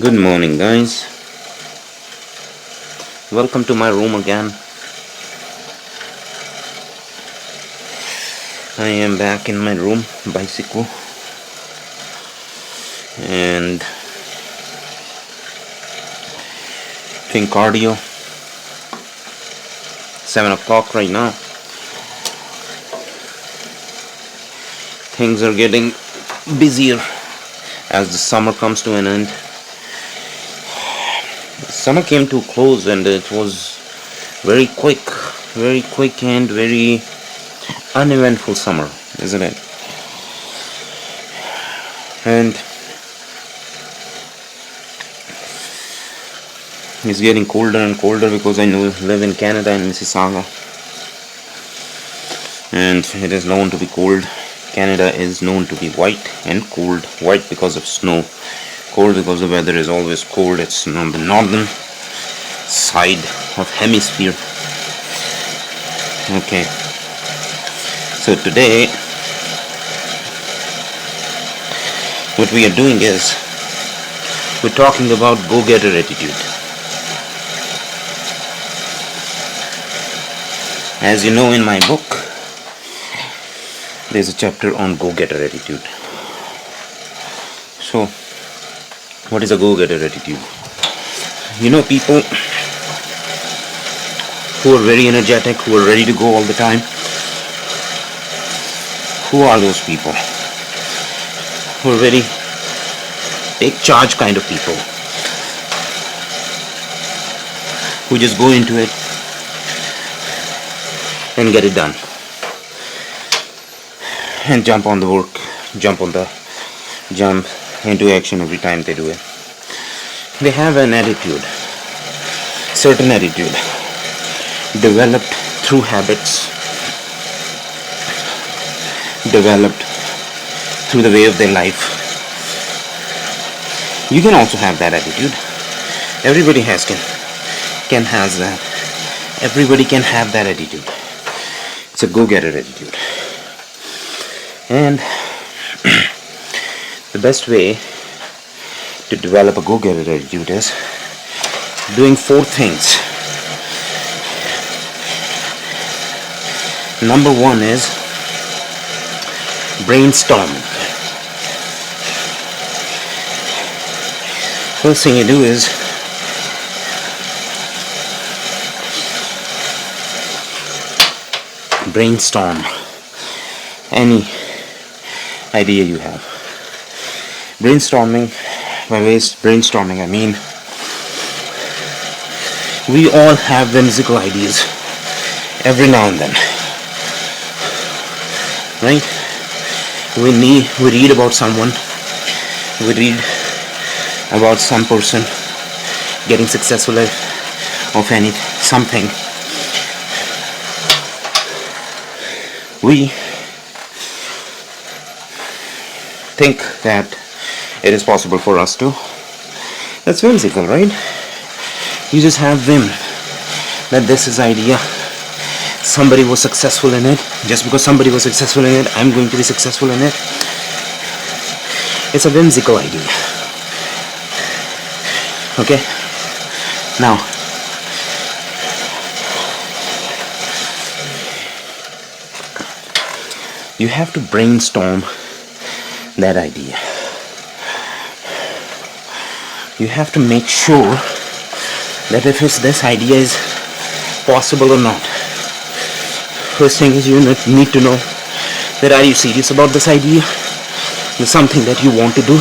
Good morning, guys. Welcome to my room again. I am back in my room, bicycle, and doing cardio. 7 o'clock right now. Things are getting busier as the summer comes to an end. Summer came to a close and it was very quick and very uneventful summer, isn't it? And it's getting colder and colder because I live in Canada in Mississauga, and it is known to be cold. Canada is known to be white and cold. White because of snow, cold because the weather is always cold. It's on the northern side of hemisphere. Okay, so today what we are doing is we're talking about go-getter attitude. As you know, in my book there's a chapter on go-getter attitude. So what is a go-getter attitude? You know, people who are very energetic, who are ready to go all the time. Who are those people? Who are very take charge kind of people, who just go into it and get it done and jump on the work, jump into action every time they do it. They have an attitude, certain attitude, developed through habits, developed through the way of their life. You can also have that attitude. Everybody has that. Everybody can have that attitude. It's a go-getter attitude. And the best way to develop a go-getter attitude is doing 4 things. Number 1 is brainstorming. First thing you do is brainstorm any idea you have. Brainstorming, by brainstorming I mean we all have whimsical ideas every now and then, right? We read about someone, we read about some person getting successful at something. We think that it is possible for us to. That's whimsical, right? You just have whim that this is idea. Somebody was successful in it. Just because somebody was successful in it, I'm going to be successful in it. It's a whimsical idea. Okay? Now, you have to brainstorm that idea. You have to make sure that if this idea is possible or not. First thing is you need to know that are you serious about this idea? Is something that you want to do?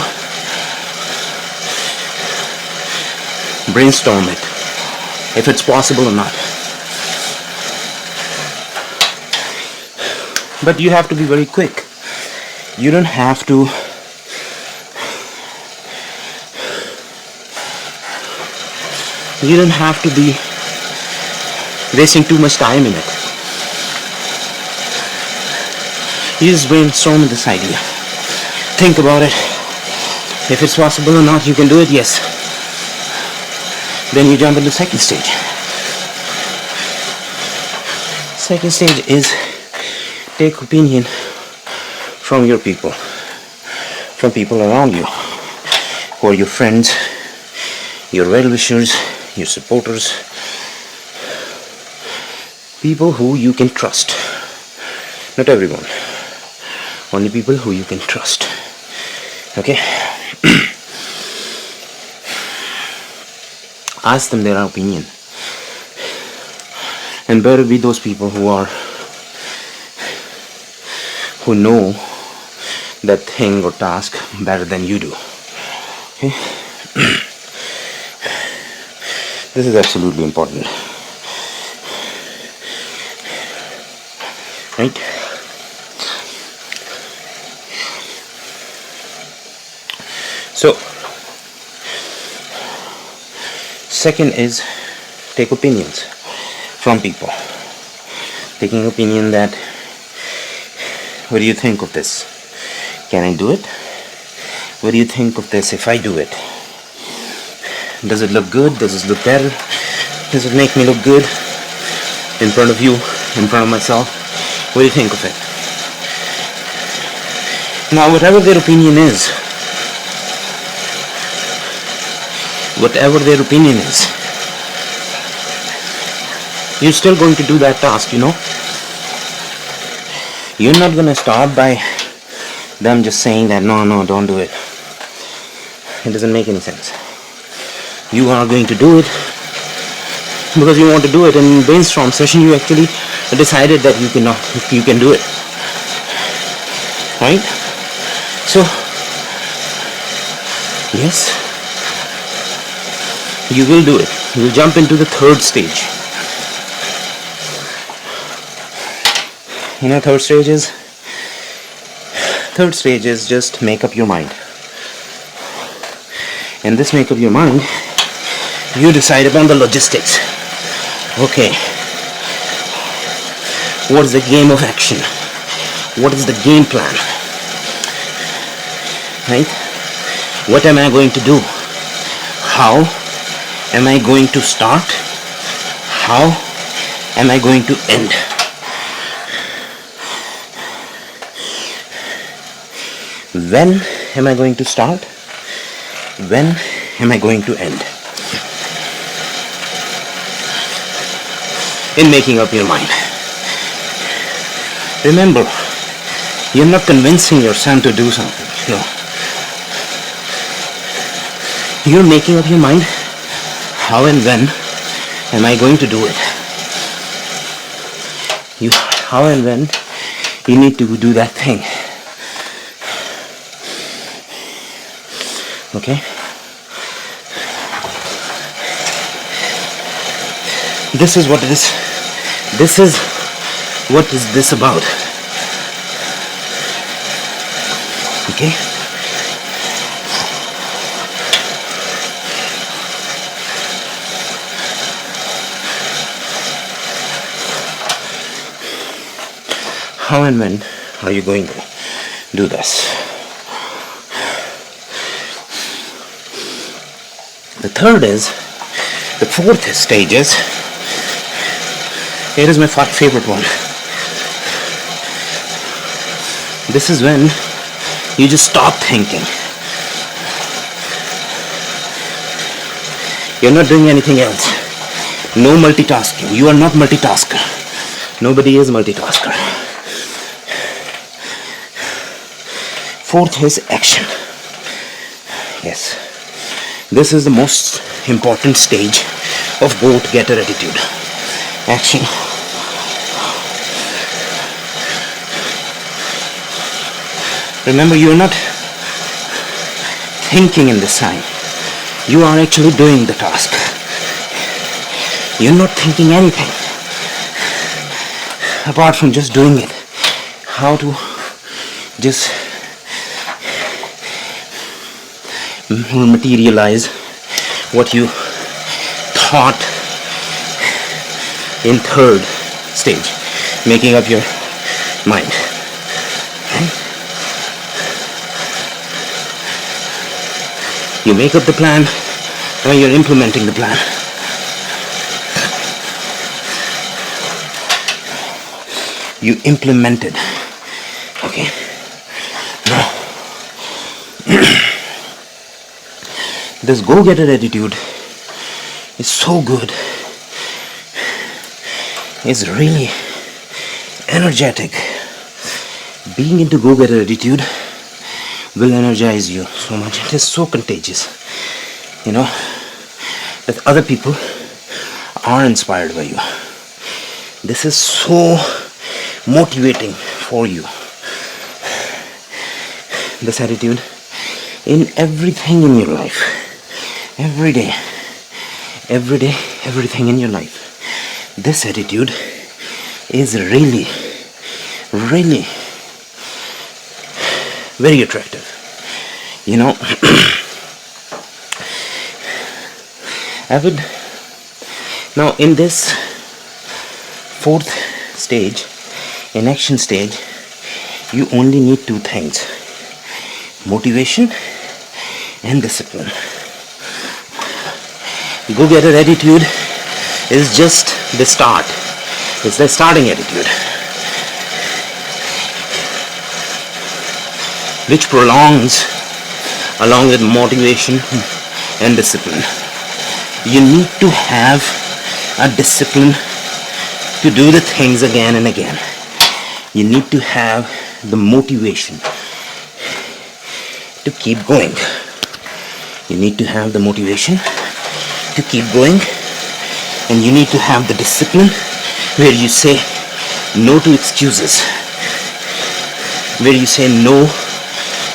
Brainstorm it, if it's possible or not. But you have to be very quick. You don't have to be wasting too much time in it. You just brainstorm this idea. Think about it. If it's possible or not, you can do it, yes. Then you jump into second stage. Second stage is take opinion from your people, from people around you, who are your friends, your well-wishers, your supporters, people who you can trust. Not everyone, only people who you can trust. Okay? Ask them their opinion, and better be those people who know that thing or task better than you do. Okay? This is absolutely important, right? So, second is take opinions from people. Taking opinion that, what do you think of this? Can I do it? What do you think of this if I do it? Does it look good? Does it look better? Does it make me look good in front of you, in front of myself? What do you think of it? Now, whatever their opinion is, you're still going to do that task, you know. You're not going to stop by them just saying that, no, don't do it. It doesn't make any sense. You are going to do it because you want to do it. And in brainstorm session, you actually decided that you can do it, right? So, yes, you will do it. You will jump into the third stage. You know, third stage is just make up your mind. And this make up your mind, you decide upon the logistics. Okay, what is the game of action? What is the game plan? Right? What am I going to do? How am I going to start? How am I going to end? When am I going to start? When am I going to end? In making up your mind. Remember, you're not convincing your son to do something. No. You're making up your mind. How and when am I going to do it? How and when you need to do that thing. Okay? This is what is this about? Okay? How and when are you going to do this? The fourth stage is, here is my favorite one. This is when you just stop thinking. You're not doing anything else. No multitasking. You are not multitasker. Nobody is multitasker. Fourth is action. Yes. This is the most important stage of go-getter attitude. Action. Remember, you are not thinking in this time. You are actually doing the task. You're not thinking anything apart from just doing it. How to just materialize what you thought in third stage, making up your mind. Right? You make up the plan, and you're implementing the plan. You implemented. Okay? Now, this go-getter attitude is so good. It's really energetic. Being into go-getter attitude will energize you so much. It is so contagious, you know, that other people are inspired by you. This is so motivating for you. This attitude in everything in your life, every day, everything in your life. This attitude is really very attractive, you know. I would now, in this fourth stage, in action stage, you only need two things: motivation and discipline. Go-getter attitude is just the start. It's the starting attitude, which prolongs along with motivation and discipline. You need to have a discipline to do the things again and again. You need to have the motivation to keep going. You need to have the motivation to keep going, and you need to have the discipline where you say no to excuses, where you say no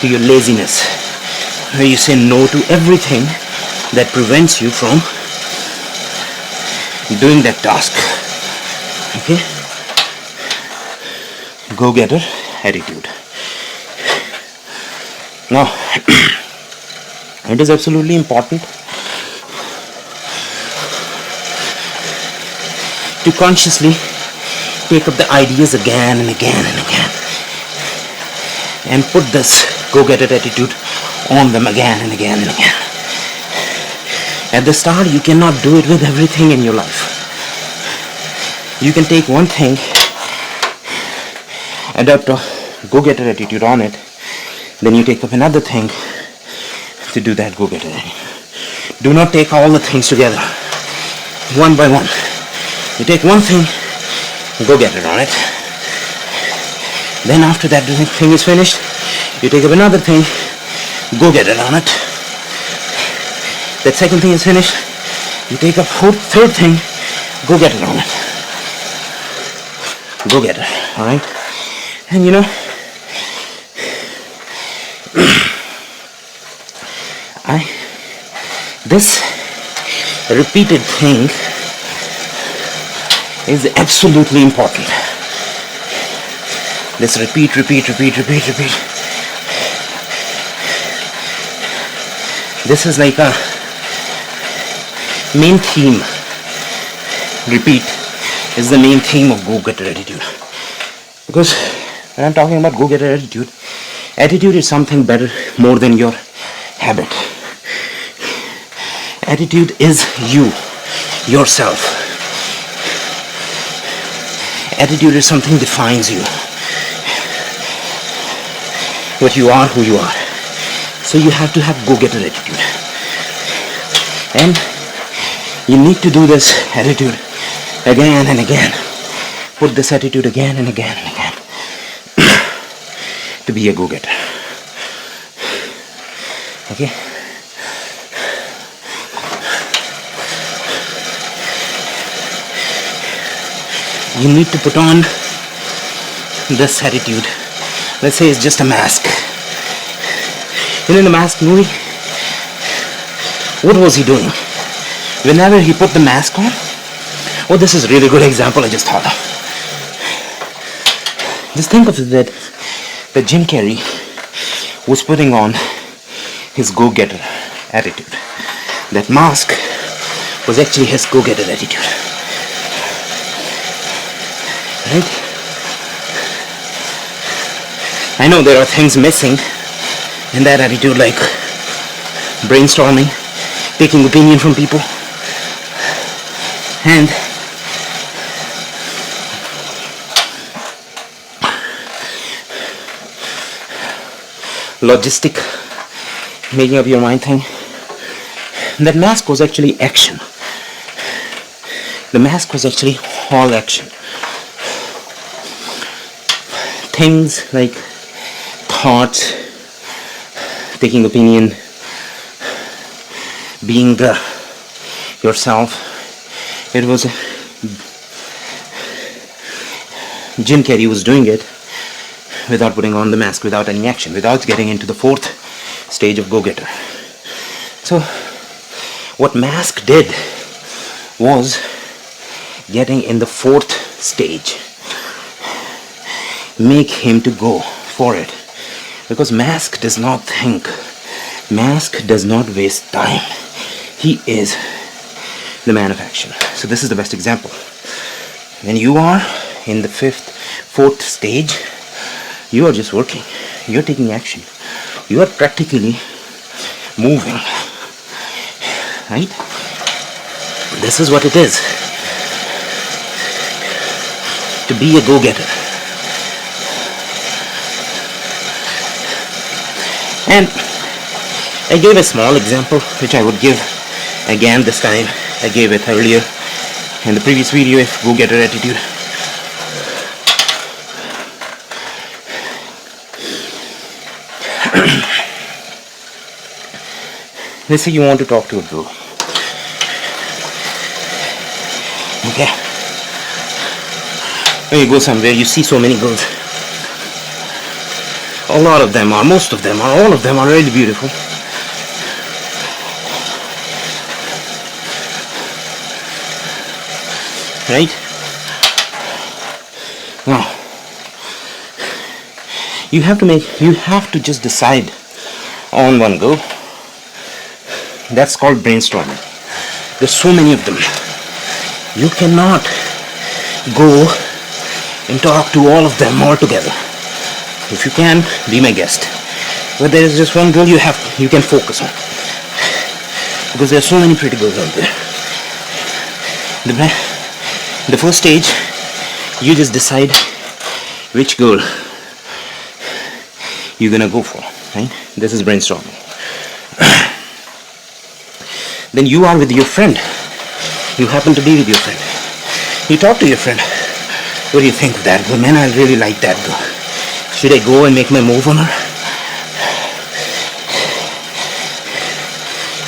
to your laziness, where you say no to everything that prevents you from doing that task. Okay? Go-getter attitude. Now, it is absolutely important to consciously take up the ideas again and again and again, and put this go-getter attitude on them again and again and again. At the start, you cannot do it with everything in your life. You can take one thing, adopt a go-getter attitude on it, then you take up another thing to do that go-getter attitude. Do not take all the things together, one by one. You take one thing, go-getter on it. Then after that thing is finished, you take up another thing, go-getter on it. That second thing is finished, you take up third thing, go-getter on it. Go-getter, alright? And you know, this repeated thing is absolutely important. This repeat. This is like a main theme. Repeat is the main theme of go-getter attitude. Because when I'm talking about go-getter attitude, attitude is something better, more than your habit. Attitude is you, yourself. Attitude is something defines you. What you are, who you are. So you have to have go-getter attitude. And you need to do this attitude again and again. Put this attitude again and again and again to be a go-getter. Okay? You need to put on this attitude. Let's say it's just a mask. You know, in the Mask movie, what was he doing? Whenever he put the mask on, oh, this is a really good example I just thought of. Just think of it that Jim Carrey was putting on his go-getter attitude. That mask was actually his go-getter attitude. Right? I know there are things missing in that attitude, like brainstorming, taking opinion from people, and logistic, making up your mind thing. That mask was actually action. The mask was actually all action. Things like thoughts, taking opinion, being yourself. It was Jim Carrey was doing it without putting on the mask, without any action, without getting into the fourth stage of go-getter. So what Mask did was getting in the fourth stage, make him to go for it, because Mask does not think, Mask does not waste time. He is the man of action. So this is the best example. When you are in the fourth stage, you are just working, you're taking action, you are practically moving, right? This is what it is to be a go-getter. And I gave a small example which I would give again this time. I gave it earlier in the previous video, if go-getter attitude. Let's say you want to talk to a girl. Okay. When you go somewhere, you see so many girls. A lot of them are, most of them are, all of them are really beautiful. Right? Now, you have to just decide on one go. That's called brainstorming. There's so many of them. You cannot go and talk to all of them all together. If you can, be my guest. But there is just one girl you can focus on, because there are so many pretty girls out there. The first stage, you just decide which girl you're gonna go for, right? This is brainstorming. Then you are with your friend. You happen to be with your friend. You talk to your friend. What do you think of that girl? Man, I really like that girl. Should I go and make my move on her?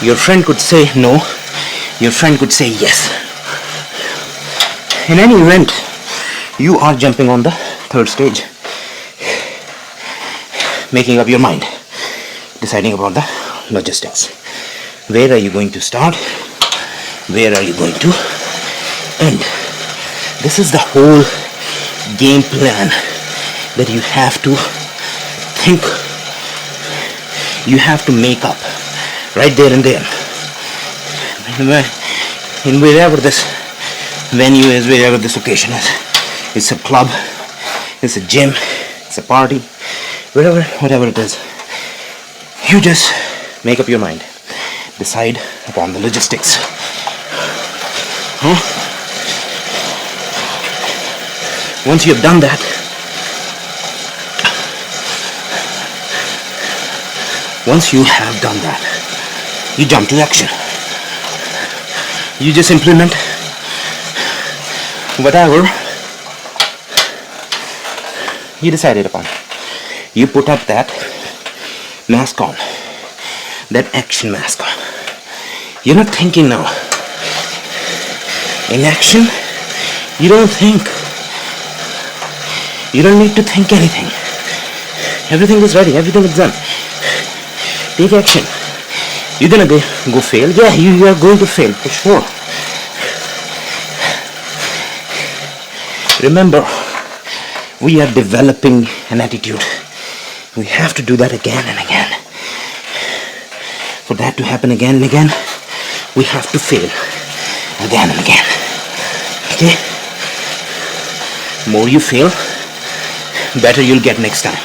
Your friend could say no. Your friend could say yes. In any event, you are jumping on the third stage, making up your mind, deciding about the logistics. Where are you going to start? Where are you going to end? This is the whole game plan that you have to think, you have to make up right there and there. In wherever this venue is, wherever this occasion is, it's a club, it's a gym, it's a party, whatever it is, you just make up your mind, decide upon the logistics. Once you have done that, you jump to action. You just implement whatever you decided upon. You put up that mask on, that action mask on. You're not thinking now. In action, you don't think. You don't need to think anything. Everything is ready, everything is done. Take action. You're gonna go fail? Yeah, you are going to fail for sure. Remember, we are developing an attitude. We have to do that again and again. For that to happen again and again, we have to fail again and again. Okay? More you fail, better you'll get next time.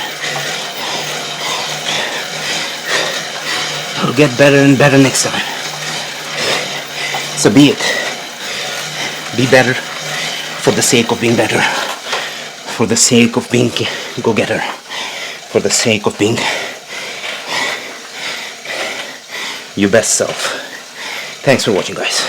You'll get better and better next time. So be it. Be better for the sake of being better. For the sake of being go-getter. For the sake of being your best self. Thanks for watching, guys.